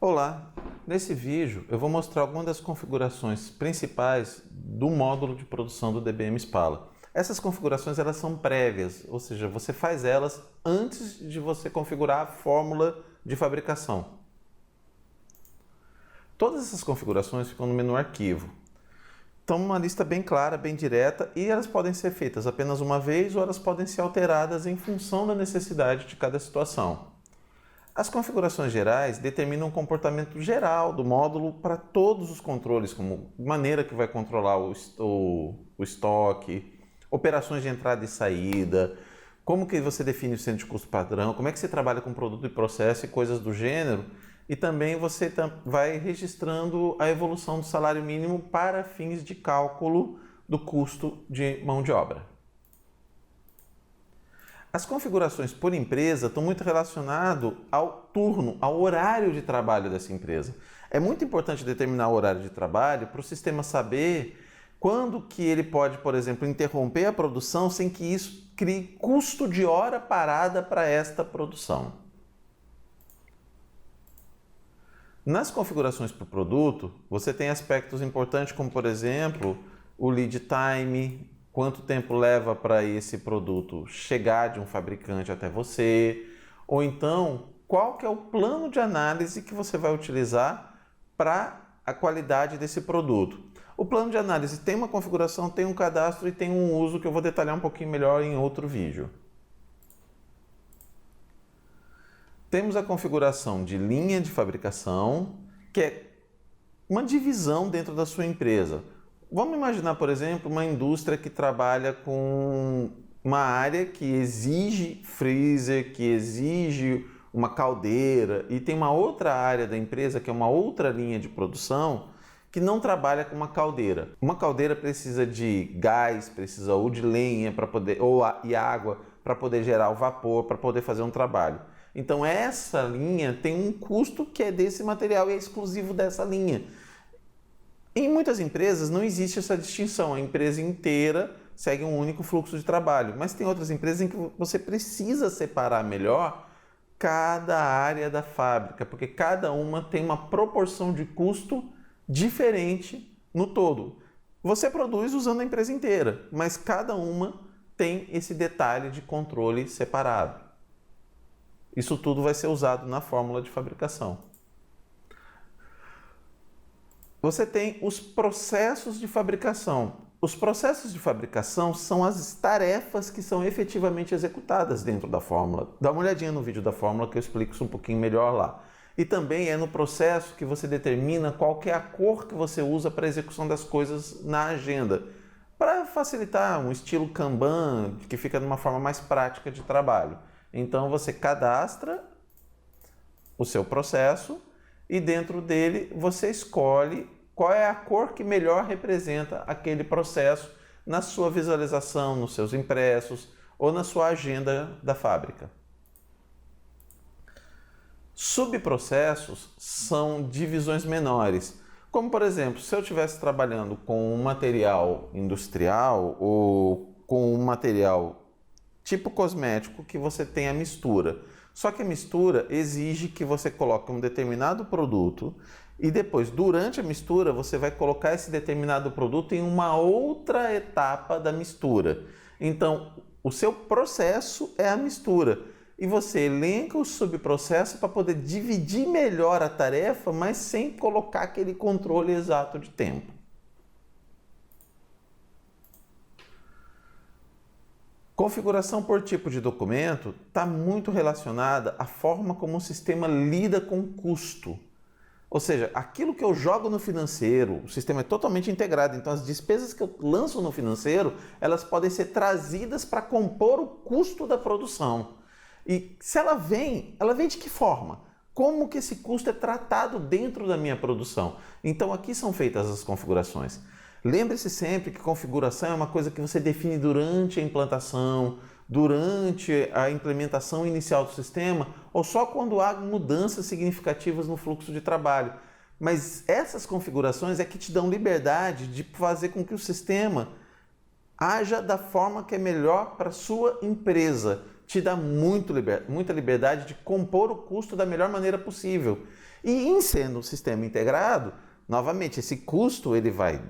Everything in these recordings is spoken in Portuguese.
Olá! Nesse vídeo eu vou mostrar algumas das configurações principais do módulo de produção do DBM Spala. Essas configurações elas são prévias, ou seja, você faz elas antes de você configurar a fórmula de fabricação. Todas essas configurações ficam no menu Arquivo. Então uma lista bem clara, bem direta, e elas podem ser feitas apenas uma vez ou elas podem ser alteradas em função da necessidade de cada situação. As configurações gerais determinam o comportamento geral do módulo para todos os controles, como maneira que vai controlar o estoque, operações de entrada e saída, como que você define o centro de custo padrão, como é que você trabalha com produto e processo e coisas do gênero, e também você vai registrando a evolução do salário mínimo para fins de cálculo do custo de mão de obra. As configurações por empresa estão muito relacionadas ao turno, ao horário de trabalho dessa empresa. É muito importante determinar o horário de trabalho para o sistema saber quando que ele pode, por exemplo, interromper a produção sem que isso crie custo de hora parada para esta produção. Nas configurações para o produto, você tem aspectos importantes como, por exemplo, o lead time, quanto tempo leva para esse produto chegar de um fabricante até você, ou então qual que é o plano de análise que você vai utilizar para a qualidade desse produto. O plano de análise tem uma configuração, tem um cadastro e tem um uso que eu vou detalhar um pouquinho melhor em outro vídeo. Temos a configuração de linha de fabricação, que é uma divisão dentro da sua empresa. Vamos imaginar, por exemplo, uma indústria que trabalha com uma área que exige freezer, que exige uma caldeira, e tem uma outra área da empresa, que é uma outra linha de produção, que não trabalha com uma caldeira. Uma caldeira precisa de gás, precisa ou de lenha para poder, e água para poder gerar o vapor, para poder fazer um trabalho. Então essa linha tem um custo que é desse material e é exclusivo dessa linha. Em muitas empresas não existe essa distinção, a empresa inteira segue um único fluxo de trabalho, mas tem outras empresas em que você precisa separar melhor cada área da fábrica, porque cada uma tem uma proporção de custo diferente no todo. Você produz usando a empresa inteira, mas cada uma tem esse detalhe de controle separado. Isso tudo vai ser usado na fórmula de fabricação. Você tem os processos de fabricação. Os processos de fabricação são as tarefas que são efetivamente executadas dentro da fórmula. Dá uma olhadinha no vídeo da fórmula que eu explico isso um pouquinho melhor lá. E também é no processo que você determina qual que é a cor que você usa para a execução das coisas na agenda. Para facilitar um estilo Kanban, que fica de uma forma mais prática de trabalho. Então você cadastra o seu processo e dentro dele você escolhe qual é a cor que melhor representa aquele processo na sua visualização, nos seus impressos ou na sua agenda da fábrica. Subprocessos são divisões menores, como por exemplo, se eu estivesse trabalhando com um material industrial ou com um material tipo cosmético que você tem a mistura. Só que a mistura exige que você coloque um determinado produto e depois, durante a mistura, você vai colocar esse determinado produto em uma outra etapa da mistura. Então, o seu processo é a mistura e você elenca o subprocesso para poder dividir melhor a tarefa, mas sem colocar aquele controle exato de tempo. Configuração por tipo de documento está muito relacionada à forma como o sistema lida com o custo. Ou seja, aquilo que eu jogo no financeiro, o sistema é totalmente integrado, então as despesas que eu lanço no financeiro, elas podem ser trazidas para compor o custo da produção. E se ela vem de que forma? Como que esse custo é tratado dentro da minha produção? Então aqui são feitas as configurações. Lembre-se sempre que configuração é uma coisa que você define durante a implantação, durante a implementação inicial do sistema, ou só quando há mudanças significativas no fluxo de trabalho. Mas essas configurações é que te dão liberdade de fazer com que o sistema haja da forma que é melhor para a sua empresa, te dá muita liberdade de compor o custo da melhor maneira possível. E em sendo um sistema integrado, novamente, esse custo ele vai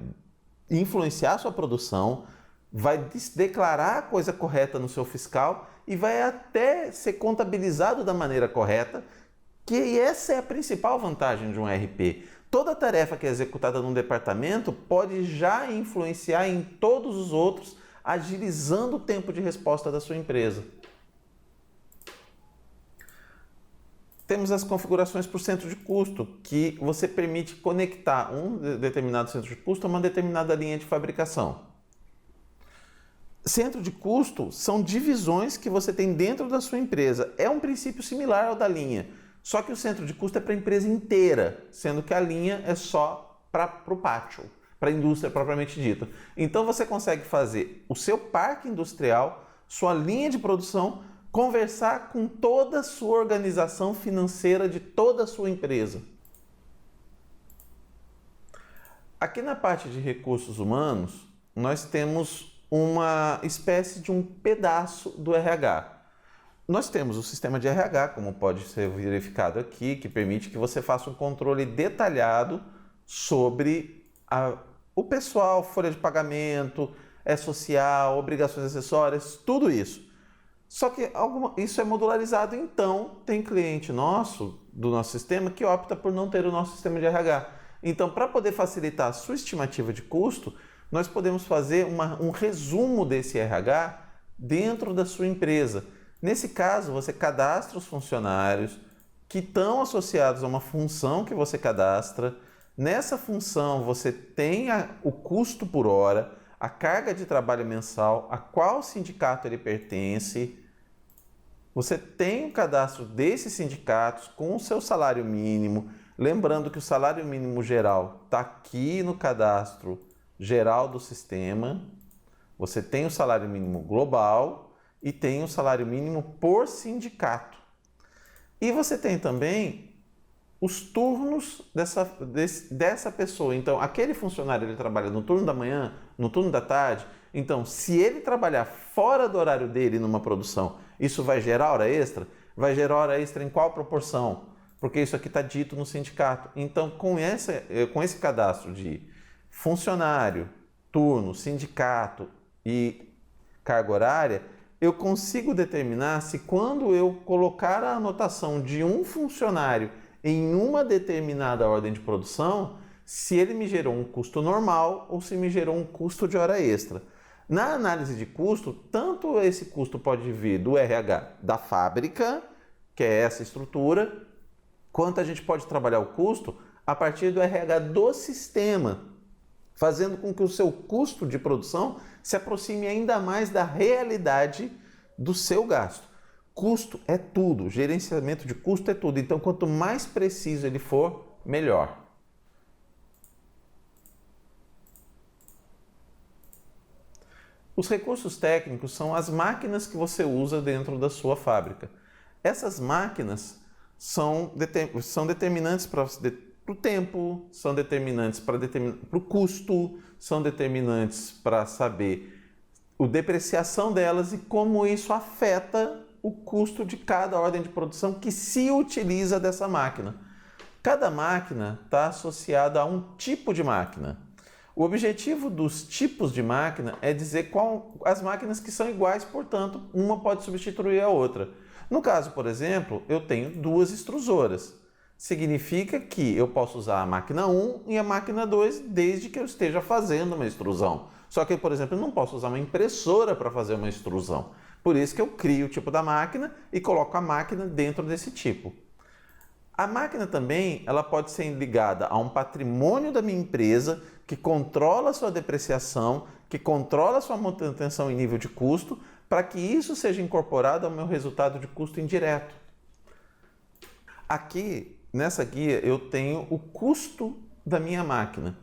influenciar a sua produção, vai declarar a coisa correta no seu fiscal e vai até ser contabilizado da maneira correta, que essa é a principal vantagem de um ERP. Toda tarefa que é executada num departamento pode já influenciar em todos os outros, agilizando o tempo de resposta da sua empresa. Temos as configurações por centro de custo, que você permite conectar um determinado centro de custo a uma determinada linha de fabricação. Centro de custo são divisões que você tem dentro da sua empresa. É um princípio similar ao da linha, só que o centro de custo é para a empresa inteira, sendo que a linha é só para o pátio, para a indústria propriamente dita. Então você consegue fazer o seu parque industrial, sua linha de produção, conversar com toda a sua organização financeira de toda a sua empresa. Aqui na parte de recursos humanos, nós temos uma espécie de um pedaço do RH. Nós temos o sistema de RH, como pode ser verificado aqui, que permite que você faça um controle detalhado sobre o pessoal, folha de pagamento, social, obrigações acessórias, tudo isso. Só que isso é modularizado, então tem cliente nosso, do nosso sistema, que opta por não ter o nosso sistema de RH. Então, para poder facilitar a sua estimativa de custo, nós podemos fazer um resumo desse RH dentro da sua empresa. Nesse caso, você cadastra os funcionários que estão associados a uma função que você cadastra. Nessa função, você tem o custo por hora, a carga de trabalho mensal, a qual sindicato ele pertence. Você tem o cadastro desses sindicatos com o seu salário mínimo. Lembrando que o salário mínimo geral está aqui no cadastro geral do sistema. Você tem o salário mínimo global e tem o salário mínimo por sindicato. E você tem também os turnos dessa pessoa. Então, aquele funcionário ele trabalha no turno da manhã, no turno da tarde. Então, se ele trabalhar fora do horário dele numa produção, isso vai gerar hora extra? Vai gerar hora extra em qual proporção? Porque isso aqui está dito no sindicato. Então, com esse cadastro de funcionário, turno, sindicato e carga horária, eu consigo determinar se quando eu colocar a anotação de um funcionário em uma determinada ordem de produção, se ele me gerou um custo normal ou se me gerou um custo de hora extra. Na análise de custo, tanto esse custo pode vir do RH da fábrica, que é essa estrutura, quanto a gente pode trabalhar o custo a partir do RH do sistema, fazendo com que o seu custo de produção se aproxime ainda mais da realidade do seu gasto. Custo é tudo, gerenciamento de custo é tudo, então quanto mais preciso ele for, melhor. Os recursos técnicos são as máquinas que você usa dentro da sua fábrica. Essas máquinas são determinantes para o tempo, são determinantes para o custo, são determinantes para saber a depreciação delas e como isso afeta o custo de cada ordem de produção que se utiliza dessa máquina. Cada máquina está associada a um tipo de máquina. O objetivo dos tipos de máquina é dizer as máquinas que são iguais, portanto, uma pode substituir a outra. No caso, por exemplo, eu tenho duas extrusoras. Significa que eu posso usar a máquina 1 e a máquina 2 desde que eu esteja fazendo uma extrusão. Só que, por exemplo, eu não posso usar uma impressora para fazer uma extrusão. Por isso que eu crio o tipo da máquina e coloco a máquina dentro desse tipo. A máquina também ela pode ser ligada a um patrimônio da minha empresa que controla a sua depreciação, que controla a sua manutenção em nível de custo, para que isso seja incorporado ao meu resultado de custo indireto. Aqui, nessa guia, eu tenho o custo da minha máquina.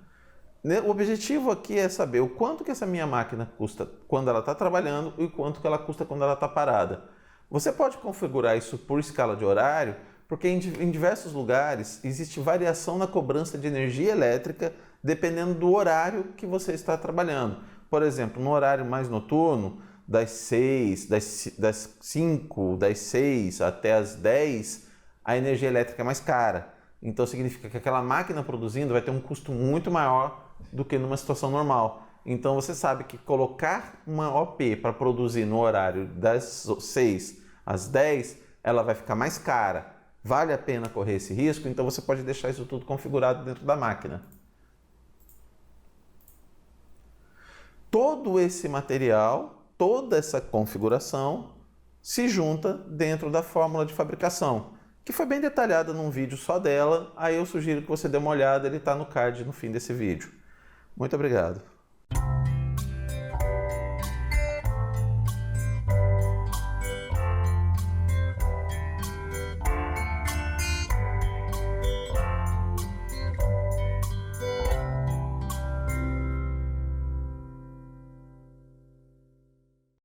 O objetivo aqui é saber o quanto que essa minha máquina custa quando ela está trabalhando e o quanto que ela custa quando ela está parada. Você pode configurar isso por escala de horário, porque em diversos lugares existe variação na cobrança de energia elétrica dependendo do horário que você está trabalhando. Por exemplo, no horário mais noturno, das 6, das 5, das 6 até as 10, a energia elétrica é mais cara. Então significa que aquela máquina produzindo vai ter um custo muito maior do que numa situação normal. Então você sabe que colocar uma OP para produzir no horário das 6 às 10, ela vai ficar mais cara. Vale a pena correr esse risco? Então você pode deixar isso tudo configurado dentro da máquina. Todo esse material, toda essa configuração se junta dentro da fórmula de fabricação, que foi bem detalhada num vídeo só dela. Aí eu sugiro que você dê uma olhada, ele está no card no fim desse vídeo. Muito obrigado.